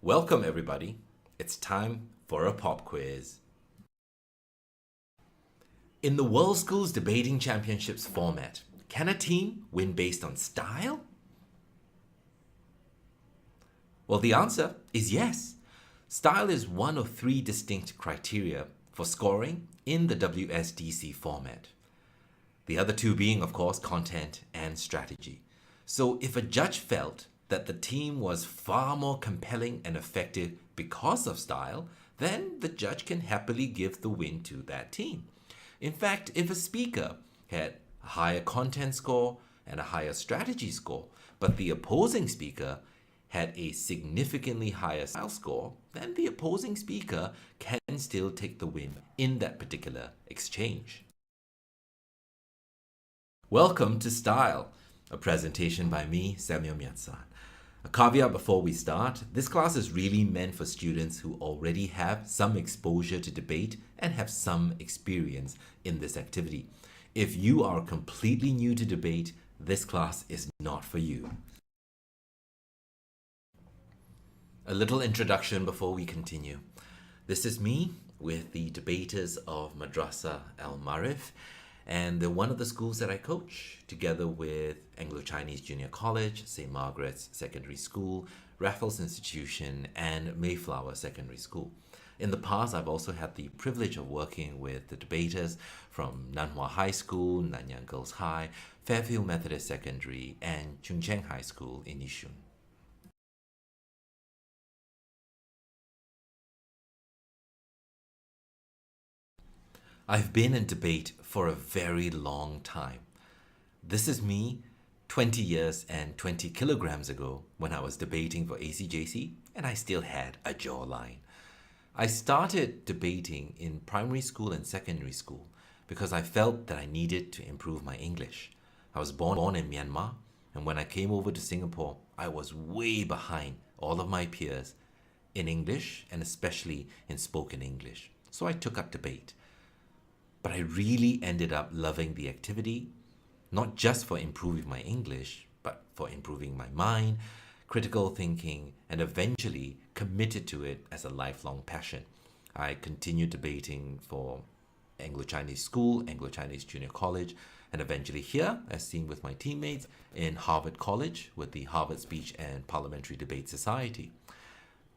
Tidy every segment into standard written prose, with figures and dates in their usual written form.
Welcome everybody. It's time for a pop quiz. In the World Schools Debating Championships format, can a team win based on style? Well, the answer is yes. Style is one of three distinct criteria for scoring in the WSDC format. The other two being, of course, content and strategy. So if a judge felt that the team was far more compelling and effective because of style, then the judge can happily give the win to that team. In fact, if a speaker had a higher content score and a higher strategy score, but the opposing speaker had a significantly higher style score, then the opposing speaker can still take the win in that particular exchange. Welcome to Style, a presentation by me, Myat San. A caveat before we start, this class is really meant for students who already have some exposure to debate and have some experience in this activity. If you are completely new to debate, this class is not for you. A little introduction before we continue. This is me with the debaters of Madrasa Al Marif, and they're one of the schools that I coach, together with Anglo-Chinese Junior College, St. Margaret's Secondary School, Raffles Institution, and Mayflower Secondary School. In the past, I've also had the privilege of working with the debaters from Nanhua High School, Nanyang Girls High, Fairfield Methodist Secondary, and Chung Cheng High School in Yishun. I've been in debate for a very long time. This is me 20 years and 20 kilograms ago when I was debating for ACJC and I still had a jawline. I started debating in primary school and secondary school because I felt that I needed to improve my English. I was born in Myanmar, and when I came over to Singapore, I was way behind all of my peers in English and especially in spoken English. So I took up debate. But I really ended up loving the activity, not just for improving my English, but for improving my mind, critical thinking, and eventually committed to it as a lifelong passion. I continued debating for Anglo-Chinese School, Anglo-Chinese Junior College, and eventually here, as seen with my teammates, in Harvard College with the Harvard Speech and Parliamentary Debate Society.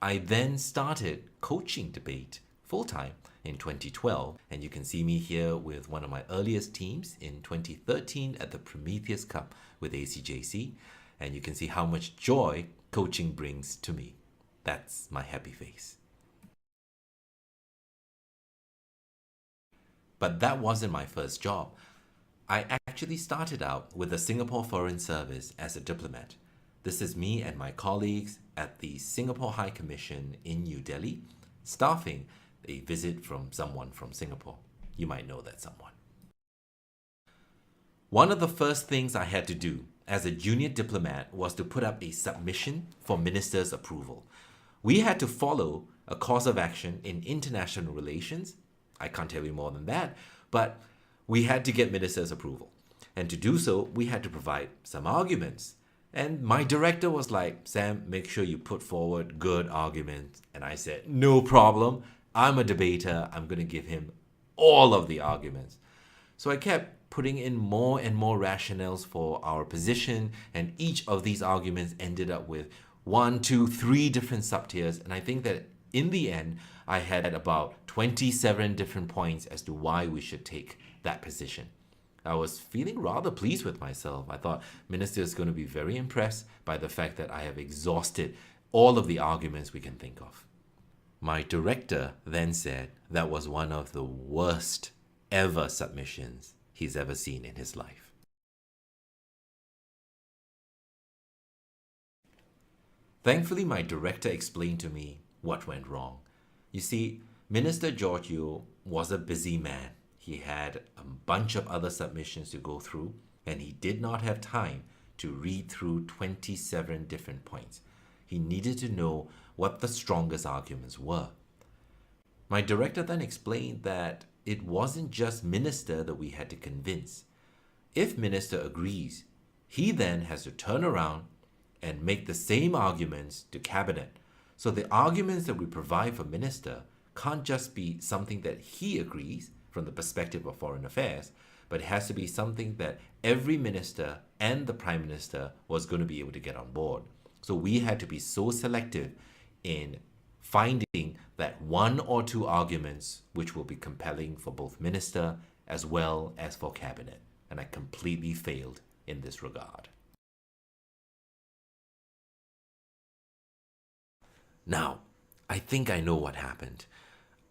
I then started coaching debate full-time in 2012, and you can see me here with one of my earliest teams in 2013 at the Prometheus Cup with ACJC, and you can see how much joy coaching brings to me. That's my happy face. But that wasn't my first job. I actually started out with the Singapore Foreign Service as a diplomat. This is me and my colleagues at the Singapore High Commission in New Delhi, staffing a visit from someone from Singapore. You might know that someone. One of the first things I had to do as a junior diplomat was to put up a submission for minister's approval. We had to follow a course of action in international relations. I can't tell you more than that, but we had to get minister's approval. And to do so, we had to provide some arguments. And my director was like, "Sam, make sure you put forward good arguments." And I said, "No problem. I'm a debater. I'm going to give him all of the arguments." So I kept putting in more and more rationales for our position, and each of these arguments ended up with 1, 2, 3 different subtiers. And I think that in the end, I had about 27 different points as to why we should take that position. I was feeling rather pleased with myself. I thought Minister is going to be very impressed by the fact that I have exhausted all of the arguments we can think of. My director then said that was one of the worst ever submissions he's ever seen in his life. Thankfully, my director explained to me what went wrong. You see, Minister George Yeo was a busy man. He had a bunch of other submissions to go through, and he did not have time to read through 27 different points. He needed to know what the strongest arguments were. My director then explained that it wasn't just Minister that we had to convince. If Minister agrees, he then has to turn around and make the same arguments to Cabinet. So the arguments that we provide for minister can't just be something that he agrees from the perspective of foreign affairs, but it has to be something that every minister and the prime minister was going to be able to get on board. So we had to be so selective in finding that one or two arguments which will be compelling for both minister as well as for cabinet. And I completely failed in this regard. Now, I think I know what happened.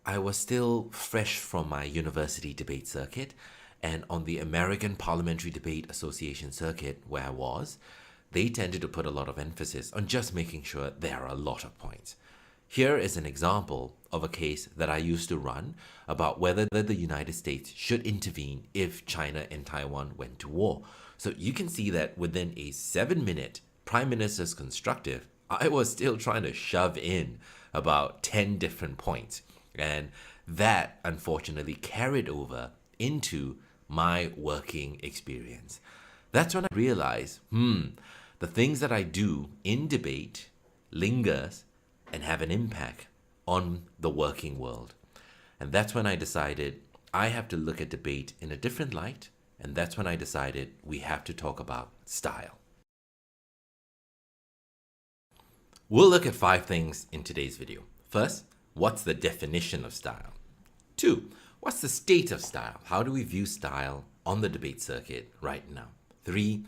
I was still fresh from my university debate circuit, and on the American Parliamentary Debate Association circuit where I was, they tended to put a lot of emphasis on just making sure there are a lot of points. Here is an example of a case that I used to run about whether the United States should intervene if China and Taiwan went to war. So you can see that within a 7-minute Prime Minister's Constructive, I was still trying to shove in about 10 different points. And that unfortunately carried over into my working experience. That's when I realized, the things that I do in debate lingers and have an impact on the working world. And that's when I decided I have to look at debate in a different light. And that's when I decided we have to talk about style. We'll look at 5 things in today's video. First, what's the definition of style? 2, what's the state of style? How do we view style on the debate circuit right now? 3,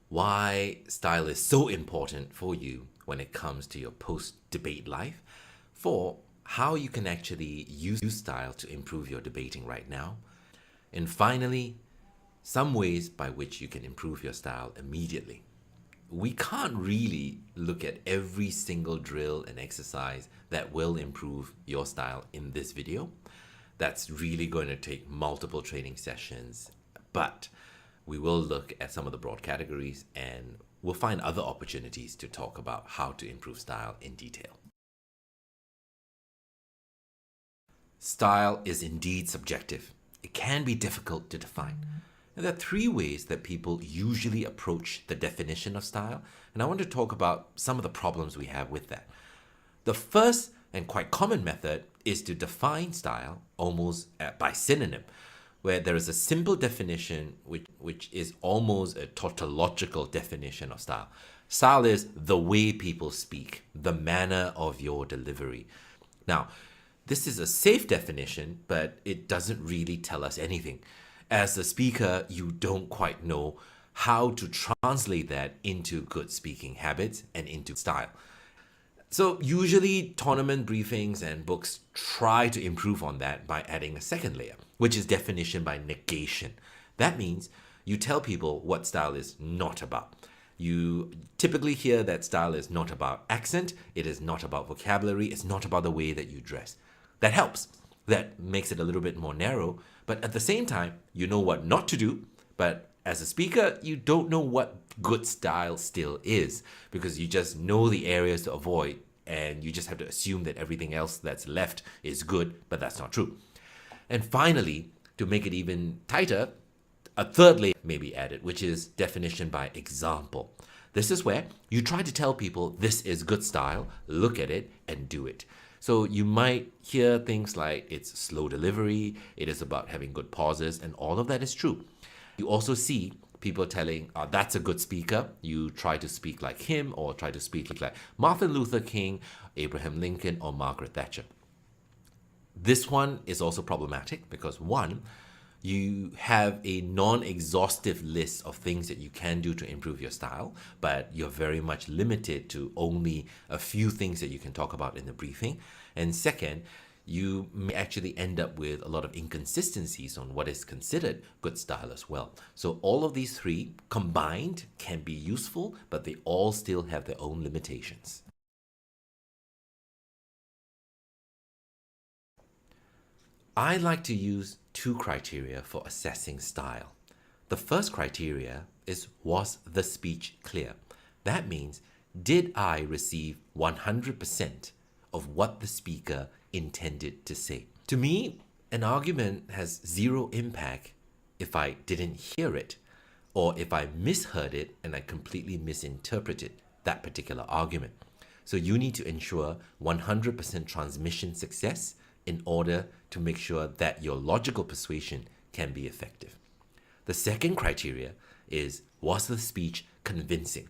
why style is so important for you when it comes to your post-debate life. 4, how you can actually use style to improve your debating right now. And finally, some ways by which you can improve your style immediately. We can't really look at every single drill and exercise that will improve your style in this video. That's really going to take multiple training sessions, but we will look at some of the broad categories and we'll find other opportunities to talk about how to improve style in detail. Style is indeed subjective. It can be difficult to define. And there are 3 ways that people usually approach the definition of style, and I want to talk about some of the problems we have with that. The first and quite common method is to define style almost by synonym, where there is a simple definition which is almost a tautological definition of style. Style is the way people speak, the manner of your delivery. Now, this is a safe definition, but it doesn't really tell us anything. As a speaker, you don't quite know how to translate that into good speaking habits and into style. So usually tournament briefings and books try to improve on that by adding a second layer, which is definition by negation. That means you tell people what style is not about. You typically hear that style is not about accent, it is not about vocabulary, it's not about the way that you dress. That helps. That makes it a little bit more narrow, but at the same time, you know what not to do, but as a speaker, you don't know what good style still is because you just know the areas to avoid and you just have to assume that everything else that's left is good, but that's not true. And finally, to make it even tighter, a third layer may be added, which is definition by example. This is where you try to tell people this is good style, look at it and do it. So you might hear things like it's slow delivery, it is about having good pauses, and all of that is true. You also see people telling, that's a good speaker. You try to speak like him or try to speak like Martin Luther King, Abraham Lincoln, or Margaret Thatcher. This one is also problematic because 1, you have a non-exhaustive list of things that you can do to improve your style, but you're very much limited to only a few things that you can talk about in the briefing. And second, you may actually end up with a lot of inconsistencies on what is considered good style as well. So all of these 3 combined can be useful, but they all still have their own limitations. I like to use 2 criteria for assessing style. The first criteria is, was the speech clear? That means, did I receive 100% of what the speaker intended to say? To me, an argument has 0 impact if I didn't hear it, or if I misheard it and I completely misinterpreted that particular argument. So you need to ensure 100% transmission success in order to make sure that your logical persuasion can be effective. The second criteria is, was the speech convincing?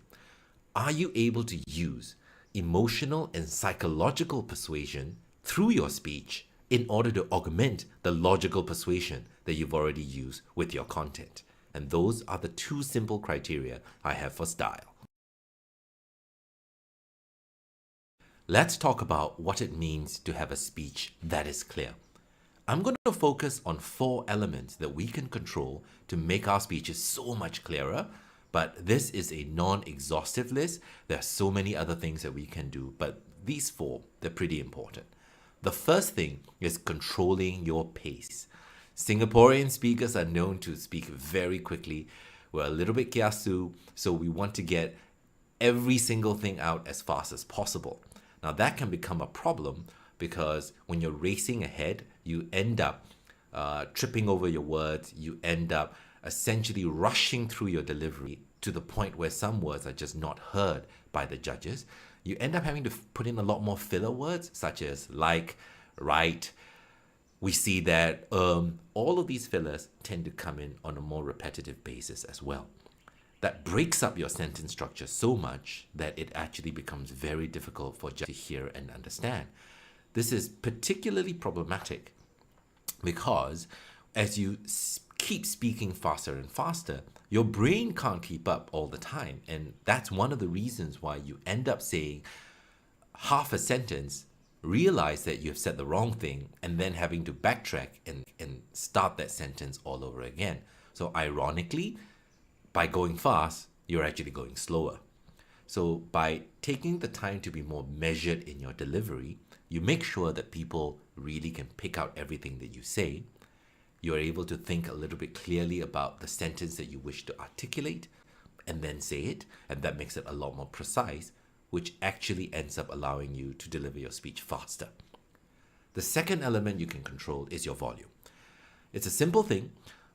Are you able to use emotional and psychological persuasion through your speech in order to augment the logical persuasion that you've already used with your content? And those are the two simple criteria I have for style. Let's talk about what it means to have a speech that is clear. I'm going to focus on 4 elements that we can control to make our speeches so much clearer, but this is a non-exhaustive list. There are so many other things that we can do, but these 4, they're pretty important. The first thing is controlling your pace. Singaporean speakers are known to speak very quickly. We're a little bit kiasu, so we want to get every single thing out as fast as possible. Now that can become a problem because when you're racing ahead, you end up tripping over your words. You end up essentially rushing through your delivery to the point where some words are just not heard by the judges. You end up having to put in a lot more filler words such as like, right, we see that all of these fillers tend to come in on a more repetitive basis as well. That breaks up your sentence structure so much that it actually becomes very difficult for judges to hear and understand. This is particularly problematic because as you keep speaking faster and faster, your brain can't keep up all the time. And that's one of the reasons why you end up saying half a sentence, realize that you've said the wrong thing, and then having to backtrack and start that sentence all over again. So ironically, by going fast, you're actually going slower. So by taking the time to be more measured in your delivery, you make sure that people really can pick out everything that you say. You're able to think a little bit clearly about the sentence that you wish to articulate and then say it, and that makes it a lot more precise, which actually ends up allowing you to deliver your speech faster. The second element you can control is your volume. It's a simple thing,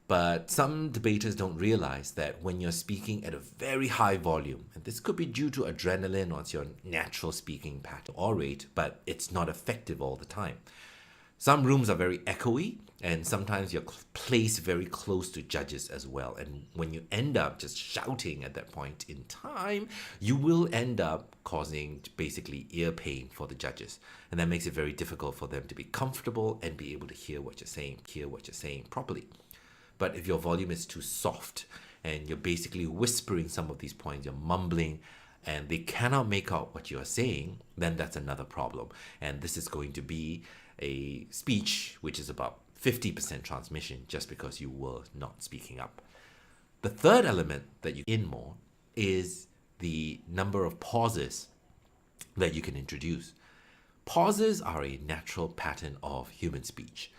but some debaters don't realize that when you're speaking at a very high volume, and this could be due to adrenaline or it's your natural speaking pattern or rate, but it's not effective all the time. Some rooms are very echoey, and sometimes you're placed very close to judges as well. And when you end up just shouting at that point in time, you will end up causing basically ear pain for the judges. And that makes it very difficult for them to be comfortable and be able to hear what you're saying properly. But if your volume is too soft and you're basically whispering some of these points, you're mumbling, and they cannot make out what you're saying, then that's another problem. And this is going to be a speech which is about 50% transmission just because you were not speaking up. The third element that you in more is the number of pauses that you can introduce. Pauses are a natural pattern of human speech.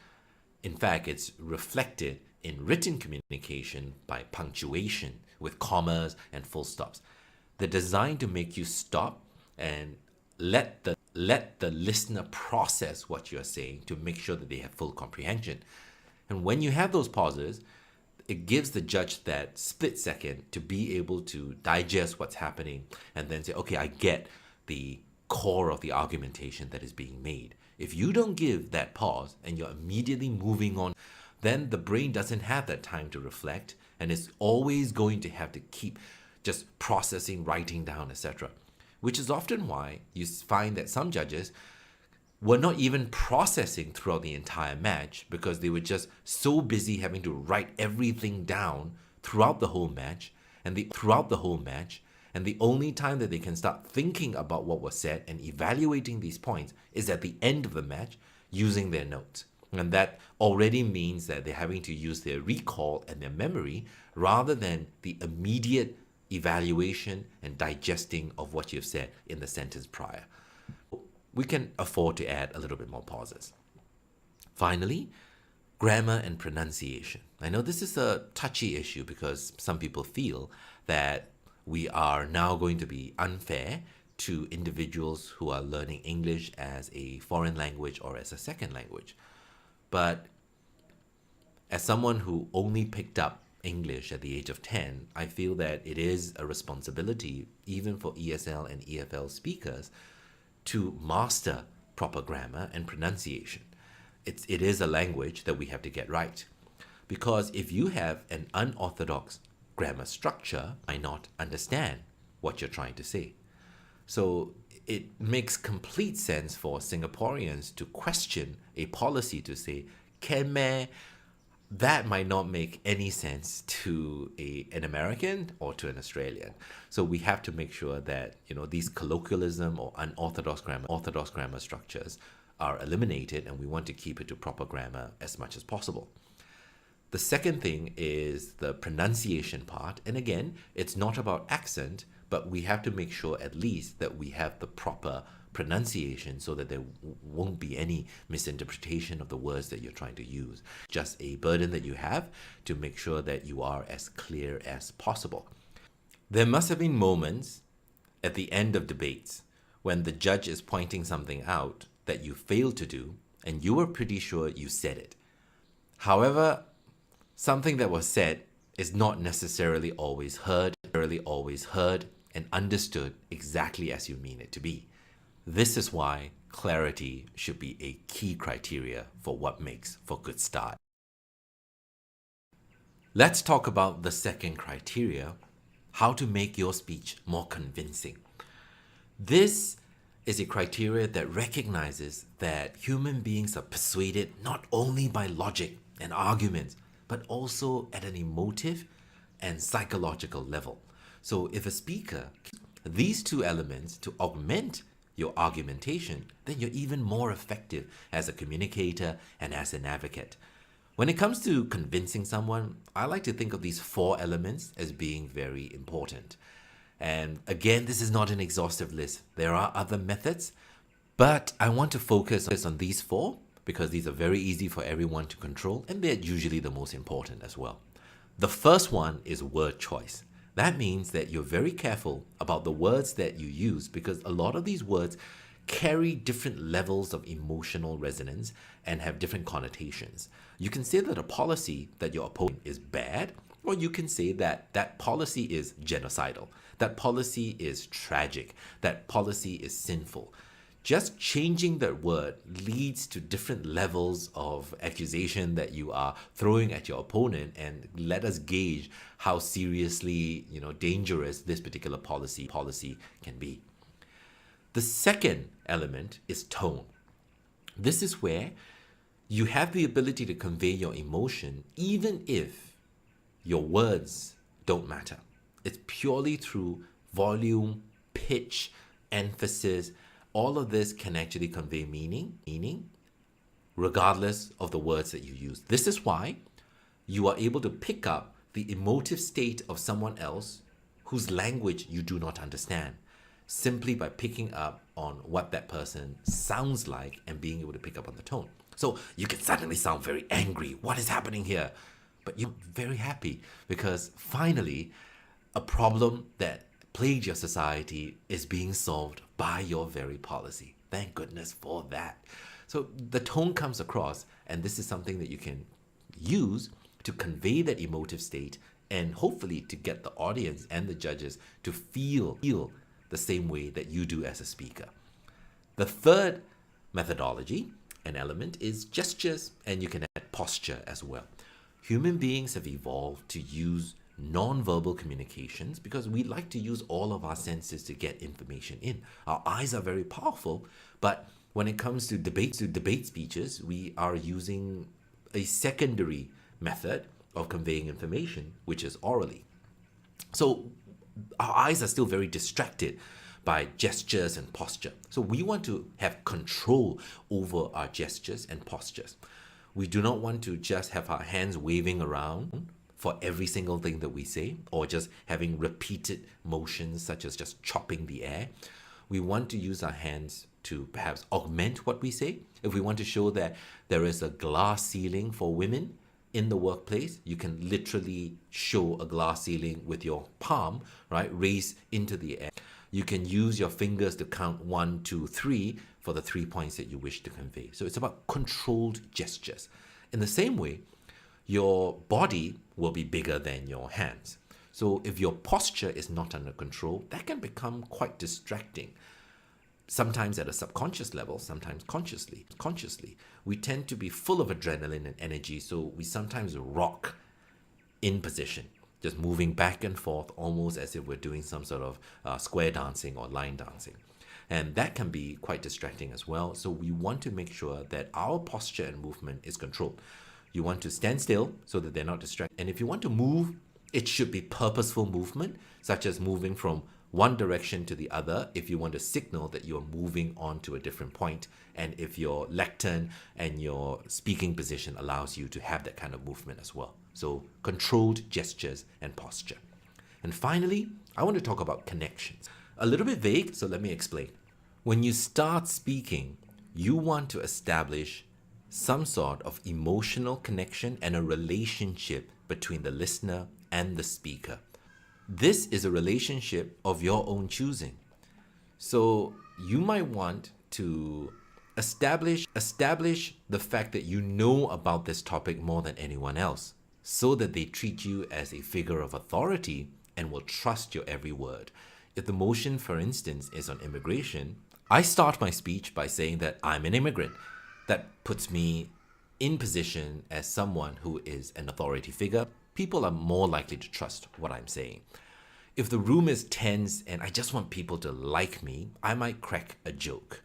In fact, it's reflected in written communication by punctuation with commas and full stops. They're designed to make you stop and let the listener process what you're saying to make sure that they have full comprehension. And when you have those pauses, it gives the judge that split second to be able to digest what's happening and then say, okay, I get the core of the argumentation that is being made. If you don't give that pause and you're immediately moving on, then the brain doesn't have that time to reflect and it's always going to have to keep just processing, writing down, etc. Which is often why you find that some judges were not even processing throughout the entire match because they were just so busy having to write everything down throughout the whole match, and the only time that they can start thinking about what was said and evaluating these points is at the end of the match using their notes. And that already means that they're having to use their recall and their memory rather than the immediate evaluation and digesting of what you've said in the sentence prior. We can afford to add a little bit more pauses. Finally, grammar and pronunciation. I know this is a touchy issue because some people feel that we are now going to be unfair to individuals who are learning English as a foreign language or as a second language. But as someone who only picked up English at the age of 10, I feel that it is a responsibility, even for ESL and EFL speakers, to master proper grammar and pronunciation. It is a language that we have to get right. Because if you have an unorthodox grammar structure, I not understand what you're trying to say. So it makes complete sense for Singaporeans to question a policy to say, can meh? That might not make any sense to an American or to an Australian. So we have to make sure that these colloquialism or unorthodox grammar structures are eliminated, and we want to keep it to proper grammar as much as possible. The second thing is the pronunciation part. And again, it's not about accent, but we have to make sure at least that we have the proper pronunciation so that there won't be any misinterpretation of the words that you're trying to use. Just a burden that you have to make sure that you are as clear as possible. There must have been moments at the end of debates when the judge is pointing something out that you failed to do and you were pretty sure you said it. However, something that was said is not necessarily always heard and understood exactly as you mean it to be. This is why clarity should be a key criteria for what makes for good start. Let's talk about the second criteria, how to make your speech more convincing. This is a criteria that recognizes that human beings are persuaded not only by logic and arguments, but also at an emotive and psychological level. So if a speaker, these two elements to augment your argumentation, then you're even more effective as a communicator and as an advocate. When it comes to convincing someone, I like to think of these 4 elements as being very important. And again, this is not an exhaustive list. There are other methods, but I want to focus on these 4 because these are very easy for everyone to control, and they're usually the most important as well. The first one is word choice. That means that you're very careful about the words that you use because a lot of these words carry different levels of emotional resonance and have different connotations. You can say that a policy that your opponent is bad, or you can say that that policy is genocidal, that policy is tragic, that policy is sinful. Just changing that word leads to different levels of accusation that you are throwing at your opponent, and let us gauge how seriously, dangerous this particular policy can be. The second element is tone. This is where you have the ability to convey your emotion even if your words don't matter. It's purely through volume, pitch, emphasis. All of this can actually convey meaning, regardless of the words that you use. This is why you are able to pick up the emotive state of someone else whose language you do not understand, simply by picking up on what that person sounds like and being able to pick up on the tone. So you can suddenly sound very angry. What is happening here? But you're very happy because finally a problem that plagued your society is being solved by your very policy. Thank goodness for that. So the tone comes across, and this is something that you can use to convey that emotive state and hopefully to get the audience and the judges to feel the same way that you do as a speaker. The third methodology and element is gestures, and you can add posture as well. Human beings have evolved to use non-verbal communications because we like to use all of our senses to get information in. Our eyes are very powerful, but when it comes to debate speeches, we are using a secondary method of conveying information, which is orally. So our eyes are still very distracted by gestures and posture. So we want to have control over our gestures and postures. We do not want to just have our hands waving around for every single thing that we say, or just having repeated motions such as just chopping the air. We want to use our hands to perhaps augment what we say. If we want to show that there is a glass ceiling for women in the workplace, you can literally show a glass ceiling with your palm, right, raised into the air. You can use your fingers to count 1, 2, 3 for the 3 points that you wish to convey. So it's about controlled gestures. In the same way, your body will be bigger than your hands. So if your posture is not under control, that can become quite distracting. sometimes at a subconscious level, sometimes consciously. We tend to be full of adrenaline and energy, so we sometimes rock in position, just moving back and forth, almost as if we're doing some sort of square dancing or line dancing. And that can be quite distracting as well. So we want to make sure that our posture and movement is controlled. You want to stand still so that they're not distracted. And if you want to move, it should be purposeful movement, such as moving from one direction to the other if you want to signal that you're moving on to a different point, and if your lectern and your speaking position allows you to have that kind of movement as well. So controlled gestures and posture. And finally, I want to talk about connections. A little bit vague, so let me explain. When you start speaking, you want to establish some sort of emotional connection and a relationship between the listener and the speaker. This is a relationship of your own choosing. So you might want to establish the fact that you know about this topic more than anyone else, so that they treat you as a figure of authority and will trust your every word. If the motion, for instance, is on immigration, I start my speech by saying that I'm an immigrant. That puts me in position as someone who is an authority figure. People are more likely to trust what I'm saying. If the room is tense and I just want people to like me, I might crack a joke.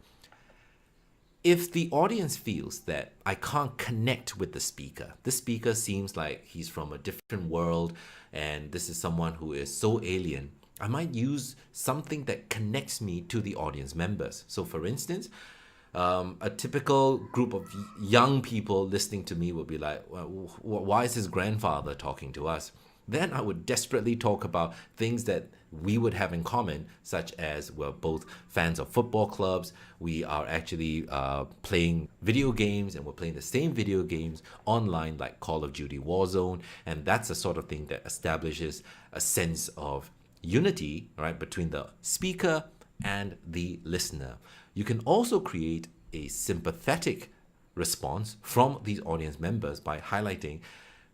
If the audience feels that I can't connect with the speaker seems like he's from a different world and this is someone who is so alien, I might use something that connects me to the audience members. So for instance, a typical group of young people listening to me would be like, well, why is his grandfather talking to us? Then I would desperately talk about things that we would have in common, such as we're both fans of football clubs, we are actually playing video games, and we're playing the same video games online like Call of Duty Warzone, and that's the sort of thing that establishes a sense of unity, right, between the speaker and the listener. You can also create a sympathetic response from these audience members by highlighting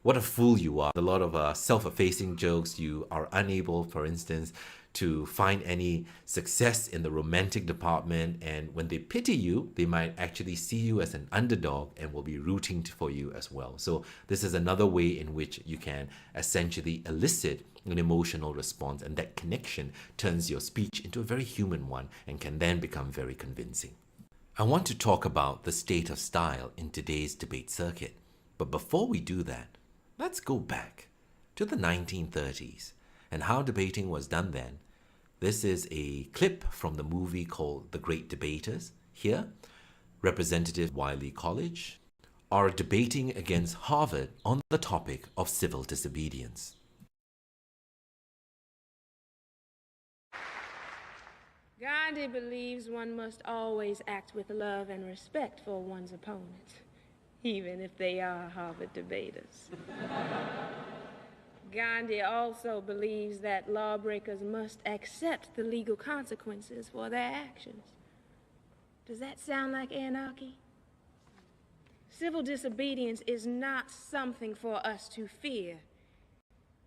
what a fool you are. A lot of self-effacing jokes. You are unable, for instance, to find any success in the romantic department, and when they pity you, they might actually see you as an underdog and will be rooting for you as well. So this is another way in which you can essentially elicit an emotional response, and that connection turns your speech into a very human one and can then become very convincing. I want to talk about the state of style in today's debate circuit, but before we do that, let's go back to the 1930s and how debating was done then. This is a clip from the movie called The Great Debaters. Here, Representative Wiley College are debating against Harvard on the topic of civil disobedience. Gandhi believes one must always act with love and respect for one's opponent, even if they are Harvard debaters. Gandhi also believes that lawbreakers must accept the legal consequences for their actions. Does that sound like anarchy? Civil disobedience is not something for us to fear.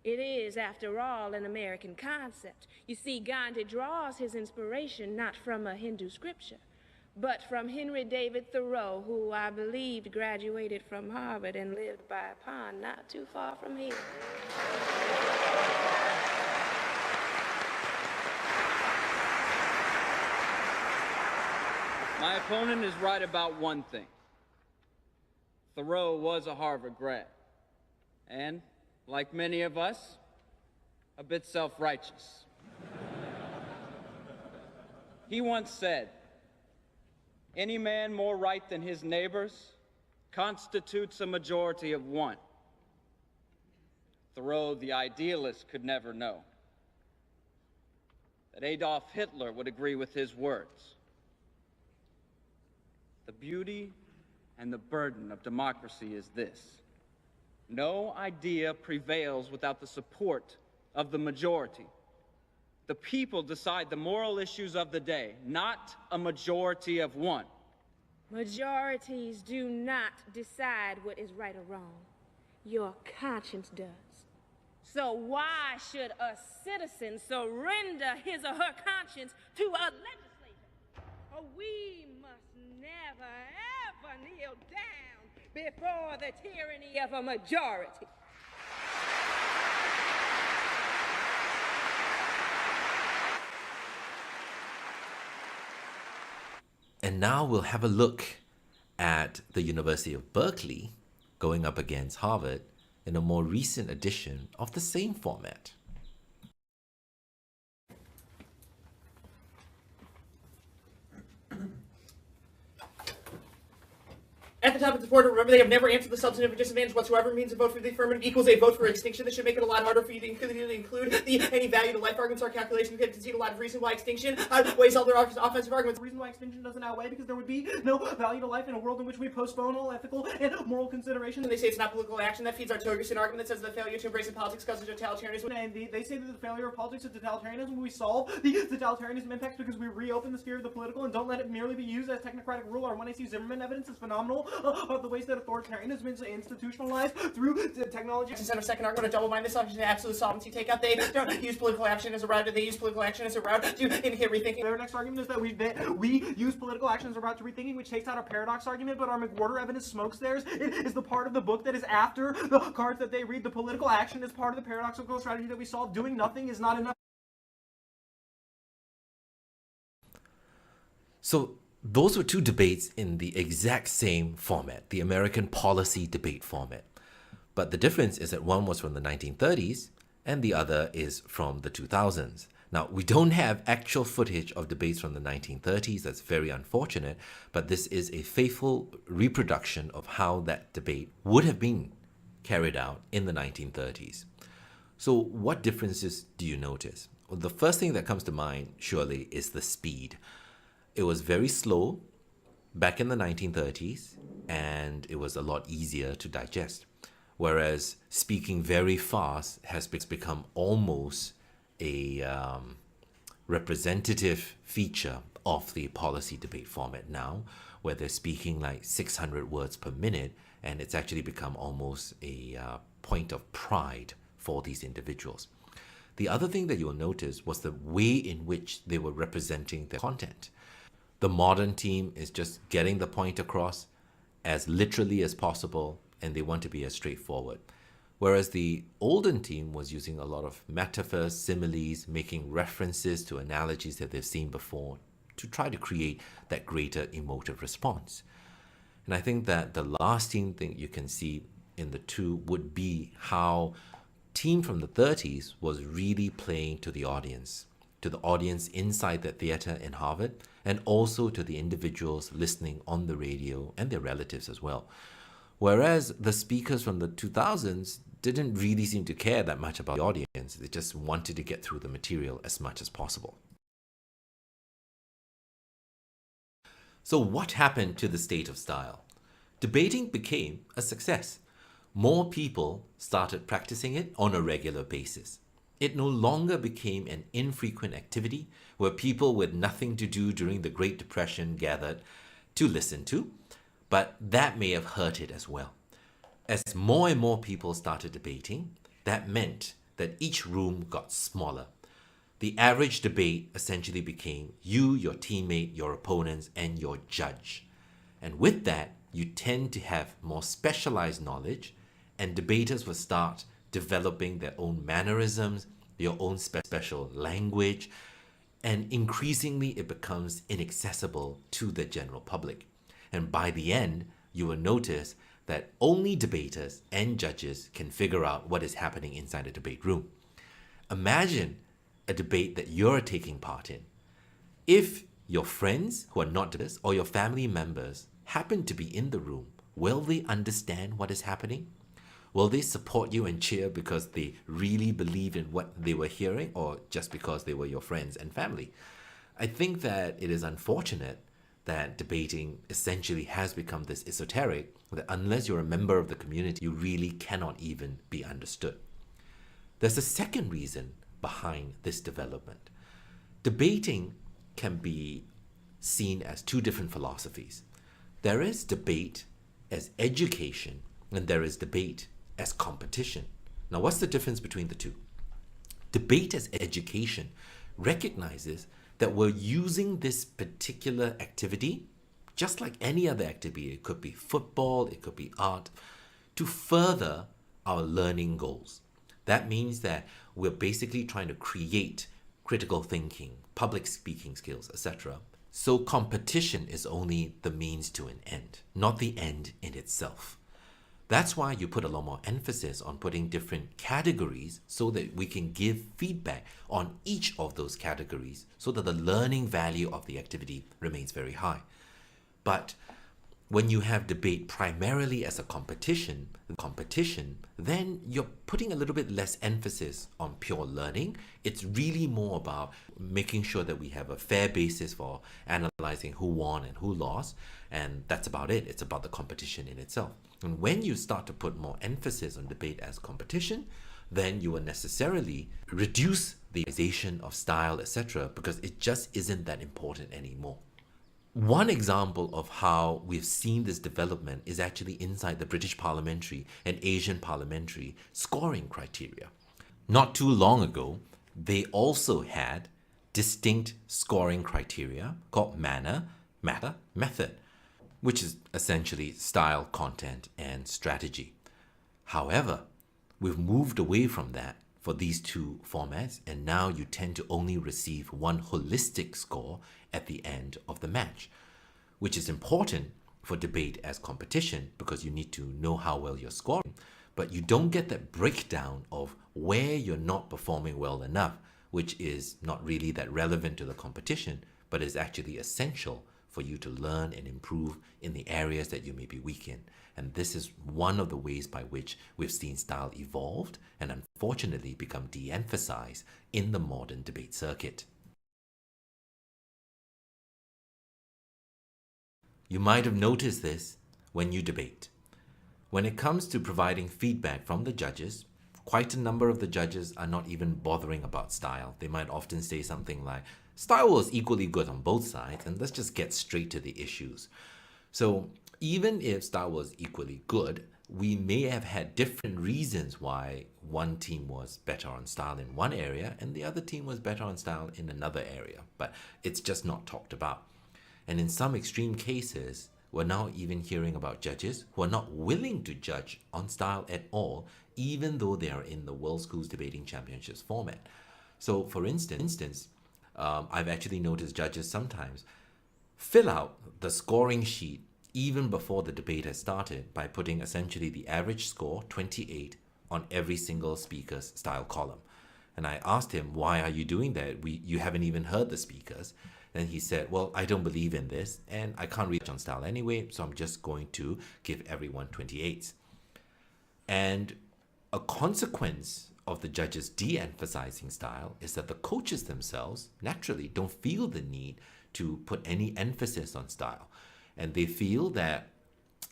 It is, after all, an American concept. You see, Gandhi draws his inspiration not from a Hindu scripture, but from Henry David Thoreau, who I believed graduated from Harvard and lived by a pond not too far from here. My opponent is right about one thing. Thoreau was a Harvard grad, and, like many of us, a bit self-righteous. He once said, "Any man more right than his neighbors constitutes a majority of one." Thoreau, the idealist, could never know that Adolf Hitler would agree with his words. The beauty and the burden of democracy is this: no idea prevails without the support of the majority. The people decide the moral issues of the day, not a majority of one. Majorities do not decide what is right or wrong. Your conscience does. So why should a citizen surrender his or her conscience to a legislator We must never, ever kneel down before the tyranny of a majority. And now we'll have a look at the University of Berkeley going up against Harvard in a more recent edition of the same format. At the top, it's important to remember they have never answered the substantive disadvantage whatsoever. Means a vote for the affirmative equals a vote for extinction. This should make it a lot harder for you to include the any value to life arguments or calculations. You can concede a lot of reason why extinction outweighs all their offensive arguments. The reason why extinction doesn't outweigh because there would be no value to life in a world in which we postpone all ethical and moral considerations. And they say it's not political action that feeds our Togerson argument that says the failure to embrace in politics causes totalitarianism. And they say that the failure of politics is totalitarianism. We solve the totalitarianism impacts because we reopen the sphere of the political and don't let it merely be used as technocratic rule. Or when I see Zimmerman evidence is phenomenal of the ways that authoritarianism is institutionalized through technology. Instead of second argument, double mind this option, absolute sovereignty takeout. They don't use political action as a route. They use political action as a route to indicate rethinking. Their next argument is that we use political action as a route to rethinking, which takes out our paradox argument, but our McWhorter evidence smokes theirs. It is the part of the book that is after the cards that they read. The political action is part of the paradoxical strategy that we solve. Doing nothing is not enough. So those were two debates in the exact same format, the American policy debate format. But the difference is that one was from the 1930s and the other is from the 2000s. Now, we don't have actual footage of debates from the 1930s. That's very unfortunate, but this is a faithful reproduction of how that debate would have been carried out in the 1930s. So what differences do you notice? Well, the first thing that comes to mind, surely, is the speed. It was very slow back in the 1930s, and it was a lot easier to digest. Whereas speaking very fast has become almost a representative feature of the policy debate format now, where they're speaking like 600 words per minute, and it's actually become almost a point of pride for these individuals. The other thing that you'll notice was the way in which they were representing their content. The modern team is just getting the point across as literally as possible, and they want to be as straightforward. Whereas the olden team was using a lot of metaphors, similes, making references to analogies that they've seen before to try to create that greater emotive response. And I think that the lasting thing you can see in the two would be how team from the 30s was really playing to the audience inside the theater in Harvard, and also to the individuals listening on the radio and their relatives as well. Whereas the speakers from the 2000s didn't really seem to care that much about the audience. They just wanted to get through the material as much as possible. So what happened to the state of style? Debating became a success. More people started practicing it on a regular basis. It no longer became an infrequent activity where people with nothing to do during the Great Depression gathered to listen to, but that may have hurt it as well. As more and more people started debating, that meant that each room got smaller. The average debate essentially became you, your teammate, your opponents, and your judge. And with that, you tend to have more specialized knowledge, and debaters will start developing their own mannerisms, your own special language, and increasingly it becomes inaccessible to the general public. And by the end, you will notice that only debaters and judges can figure out what is happening inside a debate room. Imagine a debate that you're taking part in. If your friends who are not debaters or your family members happen to be in the room, will they understand what is happening? Will they support you and cheer because they really believe in what they were hearing, or just because they were your friends and family? I think that it is unfortunate that debating essentially has become this esoteric that unless you're a member of the community, you really cannot even be understood. There's a second reason behind this development. Debating can be seen as two different philosophies. There is debate as education, and there is debate as competition. Now, what's the difference between the two? Debate as education recognizes that we're using this particular activity, just like any other activity, it could be football, it could be art, to further our learning goals. That means that we're basically trying to create critical thinking, public speaking skills, etc. So competition is only the means to an end, not the end in itself. That's why you put a lot more emphasis on putting different categories so that we can give feedback on each of those categories so that the learning value of the activity remains very high. But when you have debate primarily as a competition, then you're putting a little bit less emphasis on pure learning. It's really more about making sure that we have a fair basis for analyzing who won and who lost, and that's about it. It's about the competition in itself. And when you start to put more emphasis on debate as competition, then you will necessarily reduce the realization of style, etc., because it just isn't that important anymore. One example of how we've seen this development is actually inside the British parliamentary and Asian parliamentary scoring criteria. Not too long ago, they also had distinct scoring criteria called manner, matter, method, which is essentially style, content, and strategy. However, we've moved away from that for these two formats, and now you tend to only receive one holistic score at the end of the match, which is important for debate as competition because you need to know how well you're scoring, but you don't get that breakdown of where you're not performing well enough, which is not really that relevant to the competition, but is actually essential for you to learn and improve in the areas that you may be weak in. And this is one of the ways by which we've seen style evolved and unfortunately become de-emphasized in the modern debate circuit. You might have noticed this when you debate. When it comes to providing feedback from the judges, quite a number of the judges are not even bothering about style. They might often say something like, style was equally good on both sides, and let's just get straight to the issues. So even if style was equally good, we may have had different reasons why one team was better on style in one area and the other team was better on style in another area, but it's just not talked about. And in some extreme cases, we're now even hearing about judges who are not willing to judge on style at all, even though they are in the World Schools Debating Championships format. So for instance, I've actually noticed judges sometimes fill out the scoring sheet even before the debate has started by putting essentially the average score, 28, on every single speaker's style column. And I asked him, why are you doing that? You haven't even heard the speakers. And he said, well, I don't believe in this and I can't reach on style anyway, so I'm just going to give everyone 28s. And a consequence of the judges de-emphasizing style is that the coaches themselves naturally don't feel the need to put any emphasis on style. And they feel that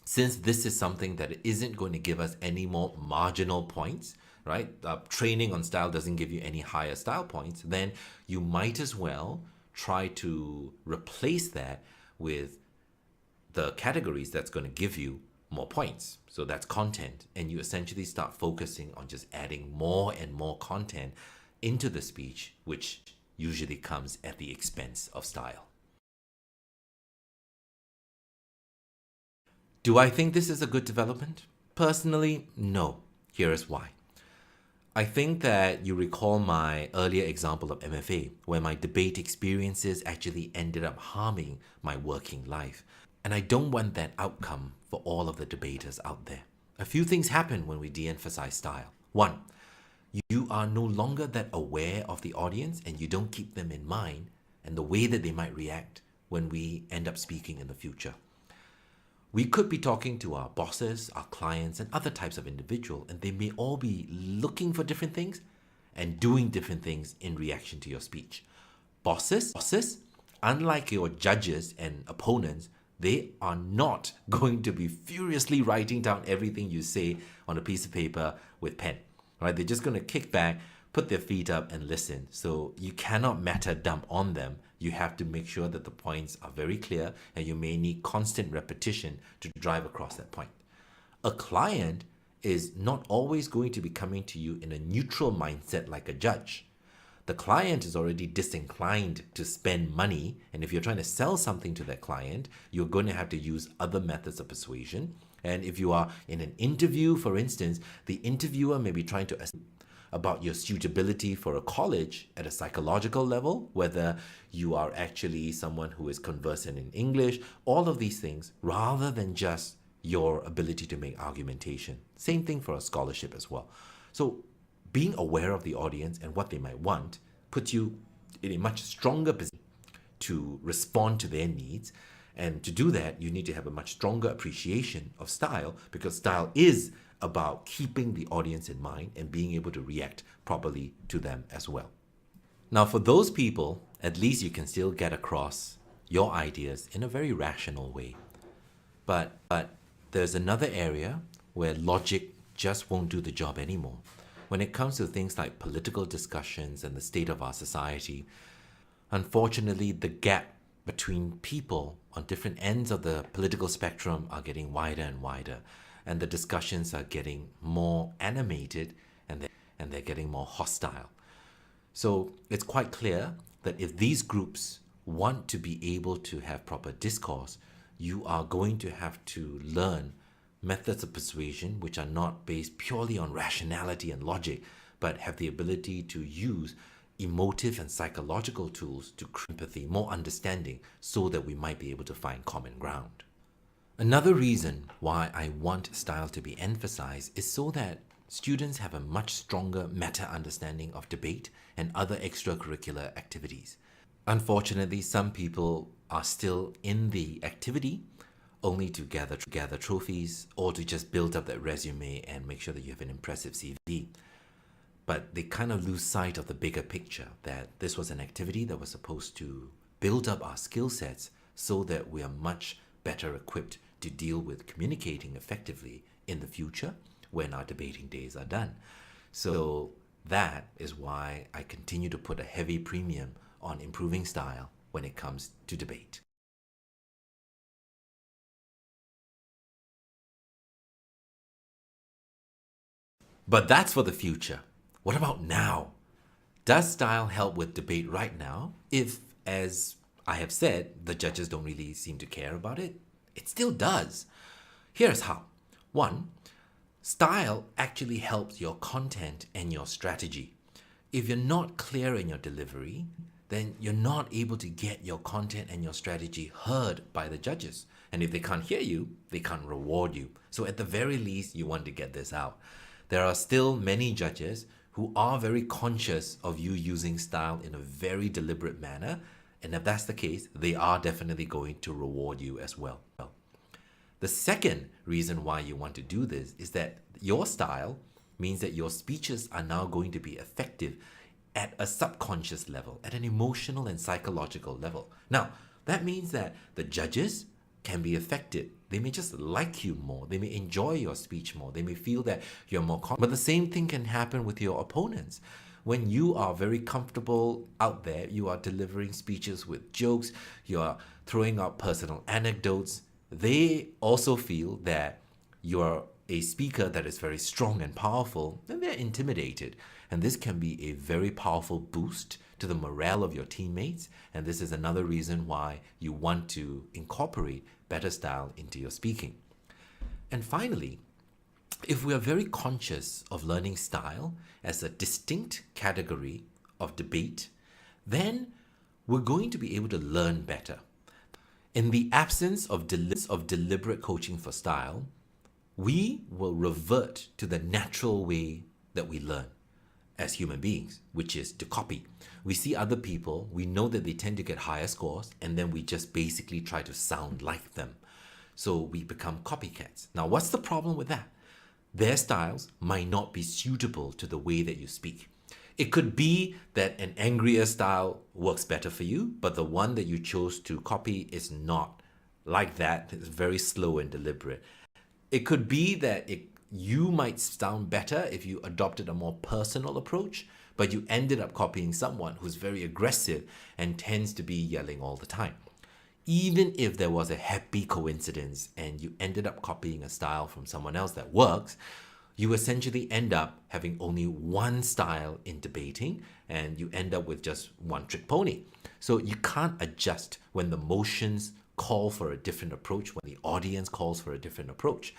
since this is something that isn't going to give us any more marginal points, right? Training on style doesn't give you any higher style points, then you might as well try to replace that with the categories that's going to give you more points. So that's content. And you essentially start focusing on just adding more and more content into the speech, which usually comes at the expense of style. Do I think this is a good development? Personally, no. Here is why. I think that you recall my earlier example of MFA, where my debate experiences actually ended up harming my working life. And I don't want that outcome for all of the debaters out there. A few things happen when we de-emphasize style. One, you are no longer that aware of the audience and you don't keep them in mind and the way that they might react when we end up speaking in the future. We could be talking to our bosses, our clients, and other types of individual, and they may all be looking for different things and doing different things in reaction to your speech. Bosses, unlike your judges and opponents, they are not going to be furiously writing down everything you say on a piece of paper with pen, right? They're just going to kick back, put their feet up and listen. So you cannot meta dump on them. You have to make sure that the points are very clear and you may need constant repetition to drive across that point. A client is not always going to be coming to you in a neutral mindset like a judge. the client is already disinclined to spend money. And if you're trying to sell something to that client, you're going to have to use other methods of persuasion. And if you are in an interview, for instance, the interviewer may be trying to about your suitability for a college at a psychological level, whether you are actually someone who is conversant in English, all of these things, rather than just your ability to make argumentation. Same thing for a scholarship as well. So being aware of the audience and what they might want puts you in a much stronger position to respond to their needs. And to do that, you need to have a much stronger appreciation of style, because style is about keeping the audience in mind and being able to react properly to them as well. Now, for those people, at least you can still get across your ideas in a very rational way. But there's another area where logic just won't do the job anymore. When it comes to things like political discussions and the state of our society, unfortunately, the gap between people on different ends of the political spectrum are getting wider and wider, and the discussions are getting more animated, and they're getting more hostile. So it's quite clear that if these groups want to be able to have proper discourse, you are going to have to learn methods of persuasion which are not based purely on rationality and logic, but have the ability to use emotive and psychological tools to create empathy, more understanding, so that we might be able to find common ground. Another reason why I want style to be emphasized is so that students have a much stronger meta understanding of debate and other extracurricular activities. Unfortunately, some people are still in the activity only to gather trophies or to just build up that resume and make sure that you have an impressive CV. But they kind of lose sight of the bigger picture, that this was an activity that was supposed to build up our skill sets so that we are much better equipped to deal with communicating effectively in the future when our debating days are done. So that is why I continue to put a heavy premium on improving style when it comes to debate. But that's for the future. What about now? Does style help with debate right now if, as I have said, the judges don't really seem to care about it? It still does. Here's how. 1. Style actually helps your content and your strategy. If you're not clear in your delivery, then you're not able to get your content and your strategy heard by the judges. And if they can't hear you, they can't reward you. So at the very least, you want to get this out. There are still many judges who are very conscious of you using style in a very deliberate manner. And if that's the case, they are definitely going to reward you as well. The second reason why you want to do this is that your style means that your speeches are now going to be effective at a subconscious level, at an emotional and psychological level. Now, that means that the judges can be affected. They may just like you more. They may enjoy your speech more. They may feel that you're more confident. But the same thing can happen with your opponents. When you are very comfortable out there, you are delivering speeches with jokes, you are throwing out personal anecdotes, they also feel that you're a speaker that is very strong and powerful, then they're intimidated. And this can be a very powerful boost to the morale of your teammates. And this is another reason why you want to incorporate better style into your speaking. And finally, if we are very conscious of learning style as a distinct category of debate, then we're going to be able to learn better. In the absence of deliberate coaching for style, we will revert to the natural way that we learn as human beings, which is to copy. We see other people, we know that they tend to get higher scores, and then we just basically try to sound like them. So we become copycats. Now, what's the problem with that? Their styles might not be suitable to the way that you speak. It could be that an angrier style works better for you, but the one that you chose to copy is not like that. It's very slow and deliberate. It could be that you might sound better if you adopted a more personal approach, but you ended up copying someone who's very aggressive and tends to be yelling all the time. Even if there was a happy coincidence and you ended up copying a style from someone else that works, you essentially end up having only one style in debating, and you end up with just one trick pony. So you can't adjust when the motions call for a different approach, when the audience calls for a different approach.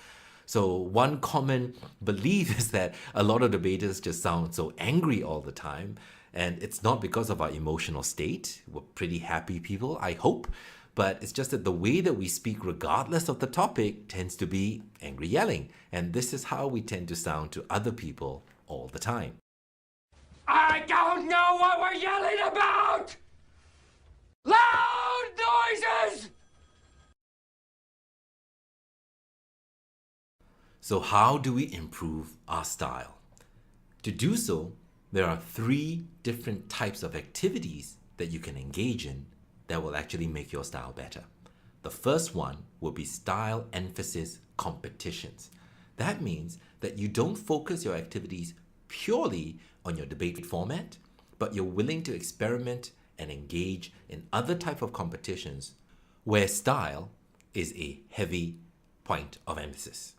So one common belief is that a lot of debaters just sound so angry all the time, and it's not because of our emotional state. We're pretty happy people, I hope, but it's just that the way that we speak, regardless of the topic, tends to be angry yelling, and this is how we tend to sound to other people all the time. I don't know what we're yelling about! Loud noises! So how do we improve our style? To do so, there are 3 different types of activities that you can engage in that will actually make your style better. The first one will be style emphasis competitions. That means that you don't focus your activities purely on your debate format, but you're willing to experiment and engage in other type of competitions where style is a heavy point of emphasis.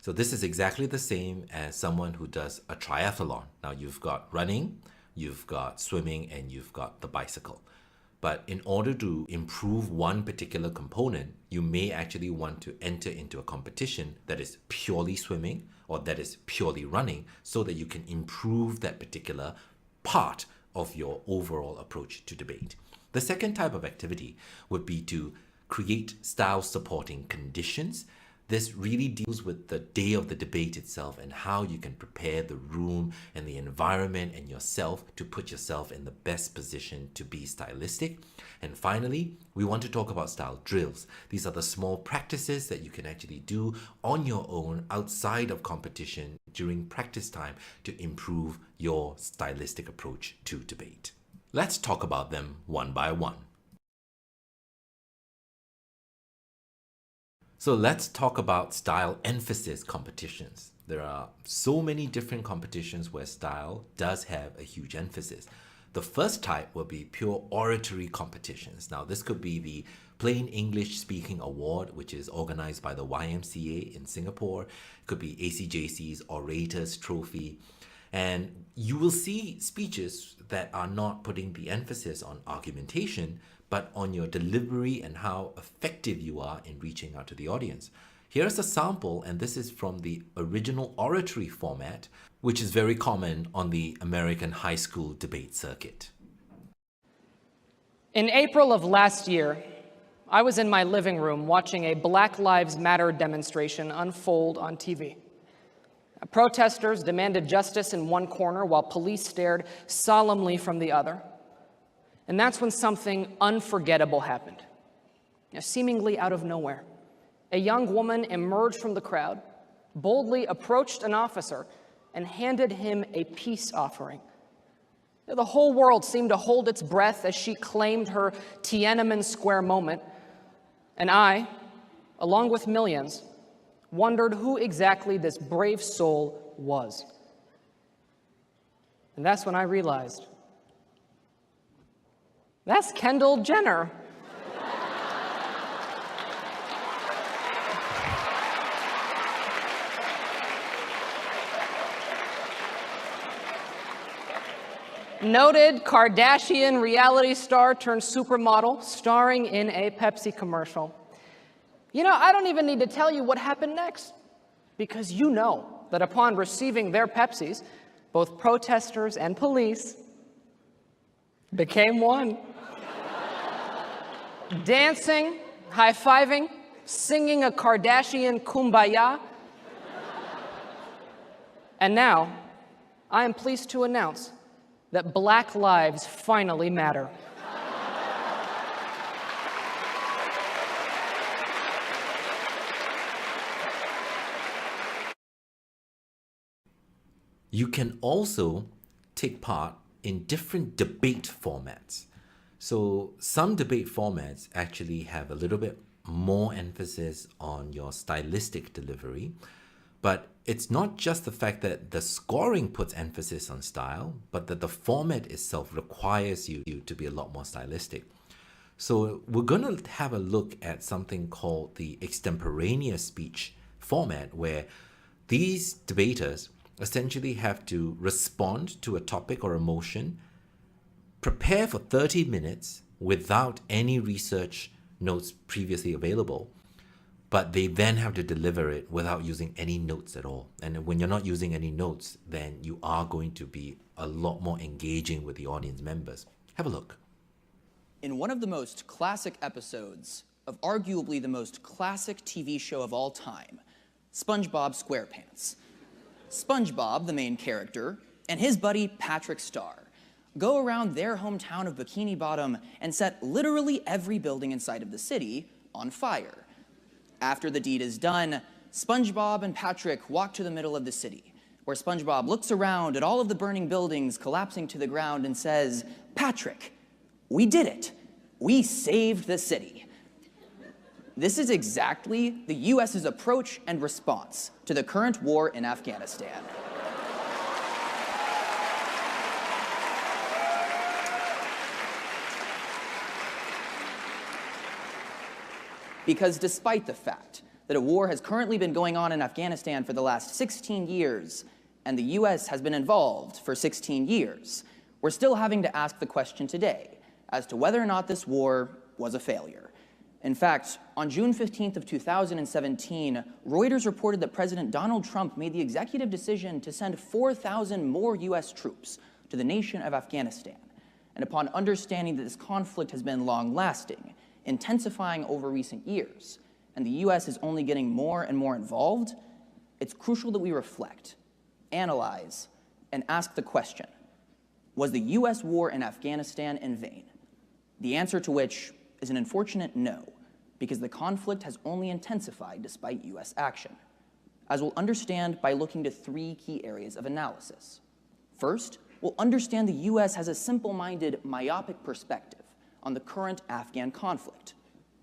So this is exactly the same as someone who does a triathlon. Now you've got running, you've got swimming, and you've got the bicycle. But in order to improve one particular component, you may actually want to enter into a competition that is purely swimming or that is purely running, so that you can improve that particular part of your overall approach to debate. The second type of activity would be to create style supporting conditions. This really deals with the day of the debate itself and how you can prepare the room and the environment and yourself to put yourself in the best position to be stylistic. And finally, we want to talk about style drills. These are the small practices that you can actually do on your own outside of competition during practice time to improve your stylistic approach to debate. Let's talk about them one by one. So let's talk about style emphasis competitions. There are so many different competitions where style does have a huge emphasis. The first type will be pure oratory competitions. Now this could be the Plain English Speaking Award, which is organized by the YMCA in Singapore. It could be ACJC's Orators Trophy. And you will see speeches that are not putting the emphasis on argumentation, but on your delivery and how effective you are in reaching out to the audience. Here's a sample, and this is from the original oratory format, which is very common on the American high school debate circuit. In April of last year, I was in my living room watching a Black Lives Matter demonstration unfold on TV. Protesters demanded justice in one corner while police stared solemnly from the other. And that's when something unforgettable happened. Seemingly out of nowhere, a young woman emerged from the crowd, boldly approached an officer, and handed him a peace offering. The whole world seemed to hold its breath as she claimed her Tiananmen Square moment, and I, along with millions, wondered who exactly this brave soul was. And that's when I realized, that's Kendall Jenner. Noted Kardashian reality star turned supermodel, starring in a Pepsi commercial. You know, I don't even need to tell you what happened next, because you know that upon receiving their Pepsis, both protesters and police became one. Dancing, high-fiving, singing a Kardashian kumbaya. And now, I am pleased to announce that Black lives finally matter. You can also take part in different debate formats. So some debate formats actually have a little bit more emphasis on your stylistic delivery, but it's not just the fact that the scoring puts emphasis on style, but that the format itself requires you to be a lot more stylistic. So we're going to have a look at something called the extemporaneous speech format, where These debaters essentially have to respond to a topic or a motion, prepare for 30 minutes without any research notes previously available, but they then have to deliver it without using any notes at all. And when you're not using any notes, then you are going to be a lot more engaging with the audience members. Have a look. In one of the most classic episodes of arguably the most classic TV show of all time, SpongeBob SquarePants, SpongeBob, the main character, and his buddy Patrick Star go around their hometown of Bikini Bottom and set literally every building inside of the city on fire. After the deed is done, SpongeBob and Patrick walk to the middle of the city, where SpongeBob looks around at all of the burning buildings collapsing to the ground and says, "Patrick, we did it. We saved the city." This is exactly the US's approach and response to the current war in Afghanistan. Because despite the fact that a war has currently been going on in Afghanistan for the last 16 years, and the US has been involved for 16 years, we're still having to ask the question today as to whether or not this war was a failure. In fact, on June 15th of 2017, Reuters reported that President Donald Trump made the executive decision to send 4,000 more US troops to the nation of Afghanistan. And upon understanding that this conflict has been long-lasting, intensifying over recent years, and the US is only getting more and more involved, it's crucial that we reflect, analyze, and ask the question, was the US war in Afghanistan in vain? The answer to which is an unfortunate no, because the conflict has only intensified despite US action, as we'll understand by looking to three key areas of analysis. First, we'll understand the US has a simple-minded, myopic perspective on the current Afghan conflict.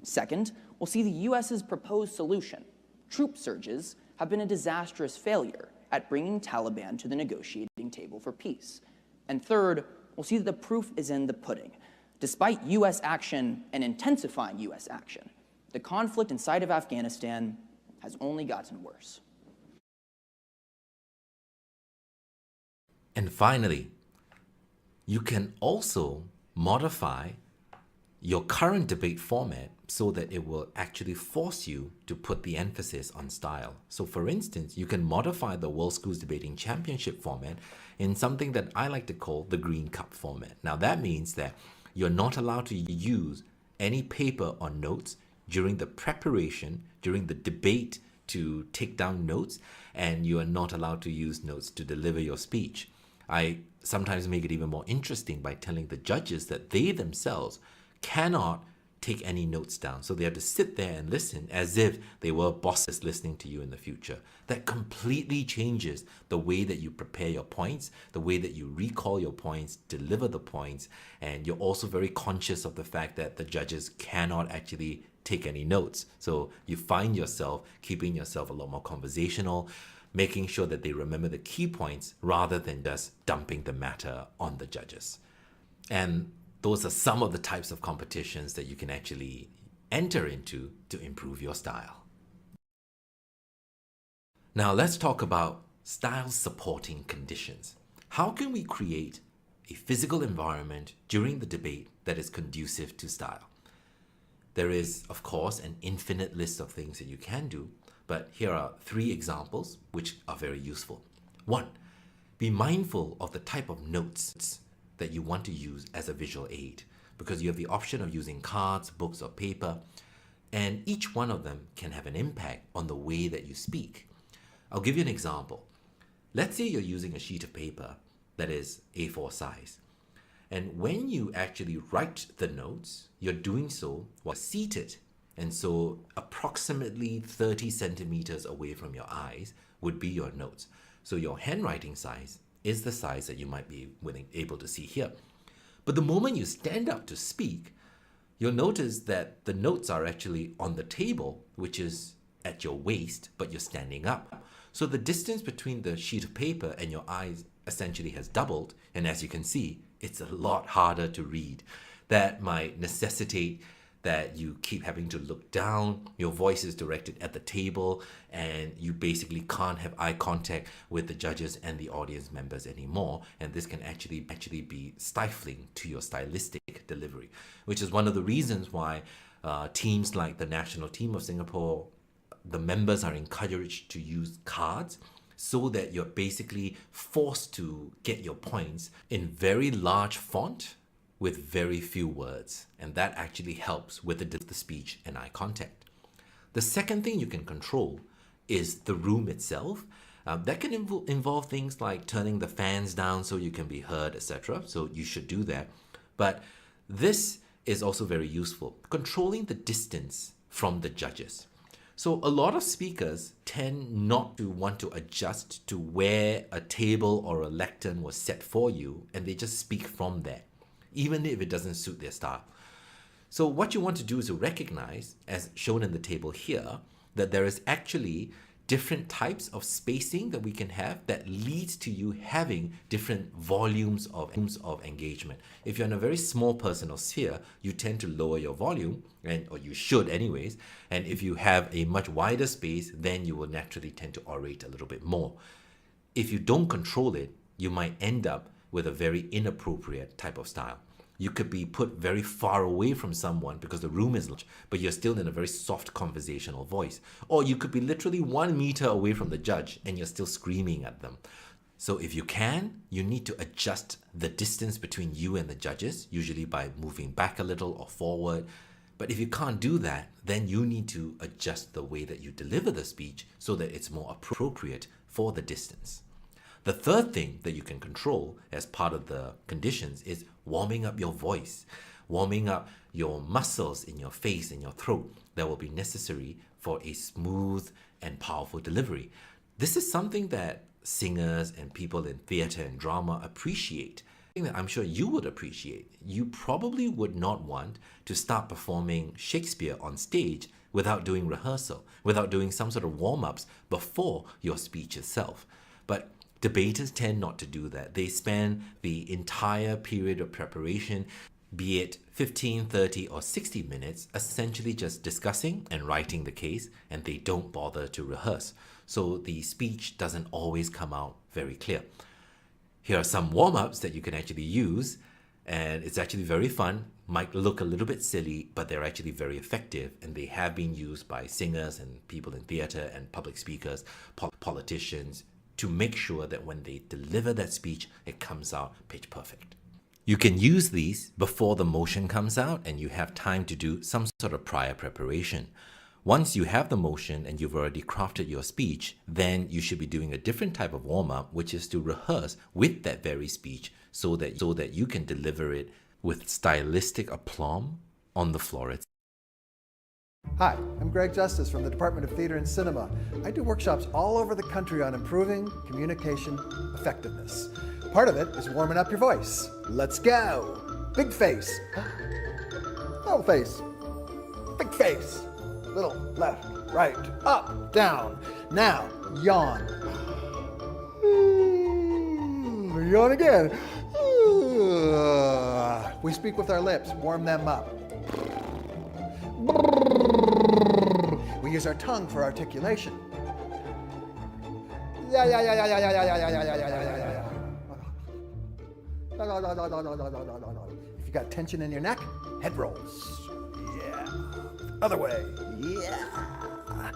Second, we'll see the US's proposed solution. Troop surges have been a disastrous failure at bringing Taliban to the negotiating table for peace. And third, we'll see that the proof is in the pudding. Despite US action and intensifying US action, the conflict inside of Afghanistan has only gotten worse. And finally, you can also modify your current debate format so that it will actually force you to put the emphasis on style. So for instance, you can modify the World Schools Debating Championship format in something that I like to call the Green Cup format. Now that means that you're not allowed to use any paper or notes during the preparation, during the debate to take down notes, and you are not allowed to use notes to deliver your speech. I sometimes make it even more interesting by telling the judges that they themselves cannot take any notes down. So they have to sit there and listen as if they were bosses listening to you in the future. That completely changes the way that you prepare your points, the way that you recall your points, deliver the points, and you're also very conscious of the fact that the judges cannot actually take any notes. So you find yourself keeping yourself a lot more conversational, making sure that they remember the key points rather than just dumping the matter on the judges. And those are some of the types of competitions that you can actually enter into to improve your style. Now let's talk about style supporting conditions. How can we create a physical environment during the debate that is conducive to style? There is, of course, an infinite list of things that you can do, but here are three examples which are very useful. One, be mindful of the type of notes that you want to use as a visual aid, because you have the option of using cards, books, or paper, and each one of them can have an impact on the way that you speak. I'll give you an example. Let's say you're using a sheet of paper that is A4 size, and when you actually write the notes, you're doing so while seated, and so approximately 30 centimeters away from your eyes would be your notes. So your handwriting size is the size that you might be able to see here. But the moment you stand up to speak, you'll notice that the notes are actually on the table, which is at your waist, but you're standing up. So the distance between the sheet of paper and your eyes essentially has doubled, and as you can see, it's a lot harder to read. That might necessitate that you keep having to look down, your voice is directed at the table, and you basically can't have eye contact with the judges and the audience members anymore. And this can actually be stifling to your stylistic delivery, which is one of the reasons why teams like the national team of Singapore, the members are encouraged to use cards, so that you're basically forced to get your points in very large font with very few words. And that actually helps with the speech and eye contact. The second thing you can control is the room itself. That can involve things like turning the fans down so you can be heard, etc. So you should do that. But this is also very useful, controlling the distance from the judges. So a lot of speakers tend not to want to adjust to where a table or a lectern was set for you, and they just speak from there, even if it doesn't suit their style. So what you want to do is to recognize, as shown in the table here, that there is actually different types of spacing that we can have that leads to you having different volumes of engagement. If you're in a very small personal sphere, you tend to lower your volume, or you should anyways. And if you have a much wider space, then you will naturally tend to orate a little bit more. If you don't control it, you might end up with a very inappropriate type of style. You could be put very far away from someone because the room is large, but you're still in a very soft conversational voice. Or you could be literally 1 meter away from the judge and you're still screaming at them. So if you can, you need to adjust the distance between you and the judges, usually by moving back a little or forward. But if you can't do that, then you need to adjust the way that you deliver the speech so that it's more appropriate for the distance. The third thing that you can control as part of the conditions is warming up your voice, warming up your muscles in your face and your throat that will be necessary for a smooth and powerful delivery. This is something that singers and people in theatre and drama appreciate. Something that I'm sure you would appreciate. You probably would not want to start performing Shakespeare on stage without doing rehearsal, without doing some sort of warm-ups before your speech itself. But debaters tend not to do that. They spend the entire period of preparation, be it 15, 30, or 60 minutes, essentially just discussing and writing the case, and they don't bother to rehearse. So the speech doesn't always come out very clear. Here are some warm-ups that you can actually use, and it's actually very fun. Might look a little bit silly, but they're actually very effective, and they have been used by singers and people in theatre and public speakers, politicians, to make sure that when they deliver that speech, it comes out pitch perfect. You can use these before the motion comes out and you have time to do some sort of prior preparation. Once you have the motion and you've already crafted your speech, then you should be doing a different type of warm-up, which is to rehearse with that very speech so that you can deliver it with stylistic aplomb on the floor itself. Hi, I'm Greg Justice from the Department of Theatre and Cinema. I do workshops all over the country on improving communication effectiveness. Part of it is warming up your voice. Let's go. Big face. Little face. Big face. Little left, right, up, down. Now, yawn. Yawn again. We speak with our lips. Warm them up. We use our tongue for articulation. Yeah. If you got tension in your neck, head rolls. Yeah. Other way. Yeah.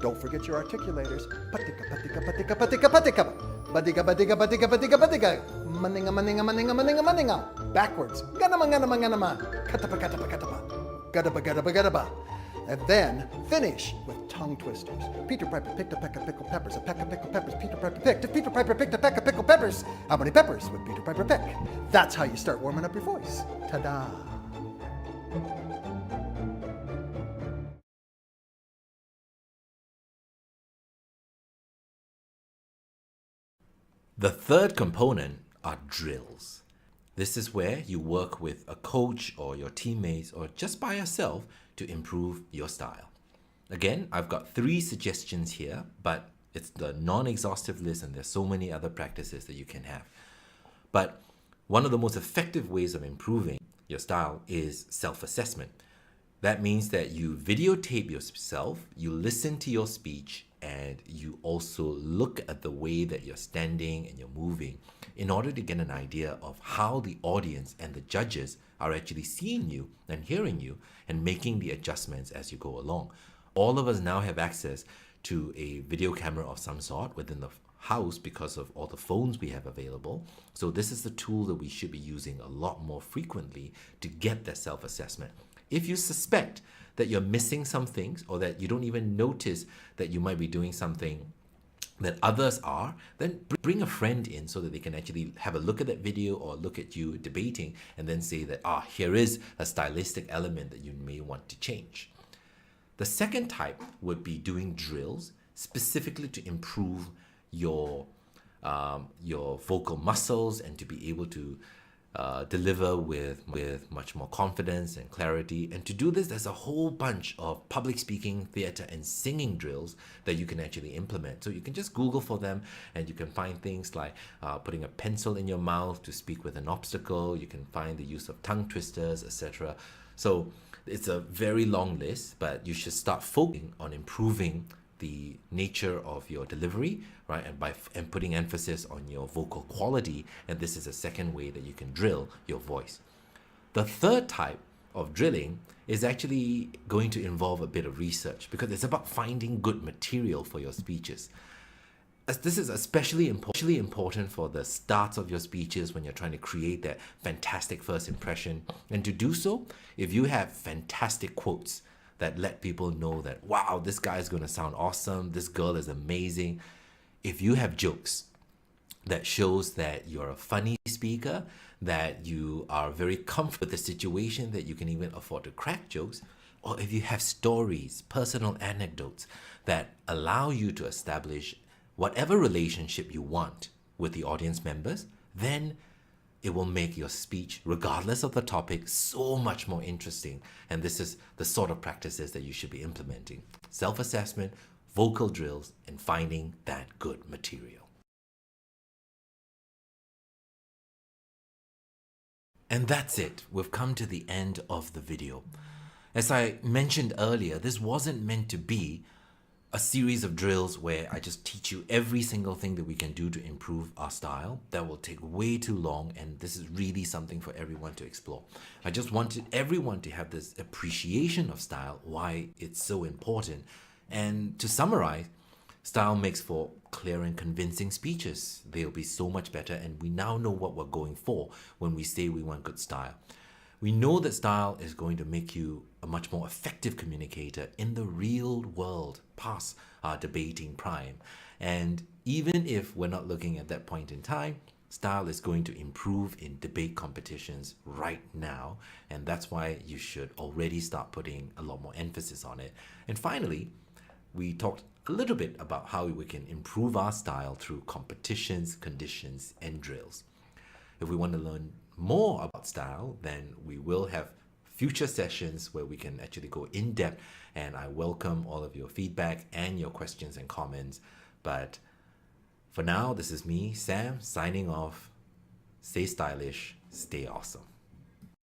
Don't forget your articulators. Patika, patika, patika, patika, patika. Badika, badika, badika, badika, badika. Maninga, maninga, maninga, maninga, maninga. Backwards. Ganama, ganama, ganama. Katapa, katapa, katapa. Gadaba, gadaba, gadaba. And then finish with tongue twisters. Peter Piper picked a peck of pickled peppers, a peck of pickled peppers Peter Piper picked. If Peter Piper picked a peck of pickled peppers, how many peppers would Peter Piper pick? That's how you start warming up your voice. Ta-da! The third component are drills. This is where you work with a coach or your teammates or just by yourself to improve your style. Again, I've got 3 suggestions here, but it's the non-exhaustive list and there's so many other practices that you can have. But one of the most effective ways of improving your style is self-assessment. That means that you videotape yourself, you listen to your speech, and you also look at the way that you're standing and you're moving in order to get an idea of how the audience and the judges are actually seeing you and hearing you and making the adjustments as you go along. All of us now have access to a video camera of some sort within the house because of all the phones we have available. So this is the tool that we should be using a lot more frequently to get that self-assessment. If you suspect that you're missing some things or that you don't even notice that you might be doing something that others are, then bring a friend in so that they can actually have a look at that video or look at you debating and then say that, here is a stylistic element that you may want to change. The second type would be doing drills specifically to improve your vocal muscles and to be able to deliver with much more confidence and clarity. And to do this, there's a whole bunch of public speaking, theater, and singing drills that you can actually implement. So you can just Google for them and you can find things like putting a pencil in your mouth to speak with an obstacle. You can find the use of tongue twisters, etc. So it's a very long list, but you should start focusing on improving the nature of your delivery, right? And putting emphasis on your vocal quality. And this is a second way that you can drill your voice. The third type of drilling is actually going to involve a bit of research because it's about finding good material for your speeches. As this is especially important for the starts of your speeches when you're trying to create that fantastic first impression. And to do so, if you have fantastic quotes that let people know that, wow, this guy is going to sound awesome, this girl is amazing. If you have jokes that shows that you're a funny speaker, that you are very comfortable with the situation, that you can even afford to crack jokes, or if you have stories, personal anecdotes that allow you to establish whatever relationship you want with the audience members, then it will make your speech, regardless of the topic, so much more interesting. And this is the sort of practices that you should be implementing. Self-assessment, vocal drills, and finding that good material. And that's it. We've come to the end of the video. As I mentioned earlier, this wasn't meant to be a series of drills where I just teach you every single thing that we can do to improve our style. That will take way too long, and this is really something for everyone to explore. I just wanted everyone to have this appreciation of style, why it's so important. And to summarize, style makes for clear and convincing speeches. They'll be so much better, and we now know what we're going for when we say we want good style. We know that style is going to make you a much more effective communicator in the real world past our debating prime. And even if we're not looking at that point in time, style is going to improve in debate competitions right now. And that's why you should already start putting a lot more emphasis on it. And finally, we talked a little bit about how we can improve our style through competitions, conditions, and drills. If we want to learn more about style, then we will have future sessions where we can actually go in depth, and I welcome all of your feedback and your questions and comments. But for now, this is me, Sam, signing off. Stay stylish, stay awesome.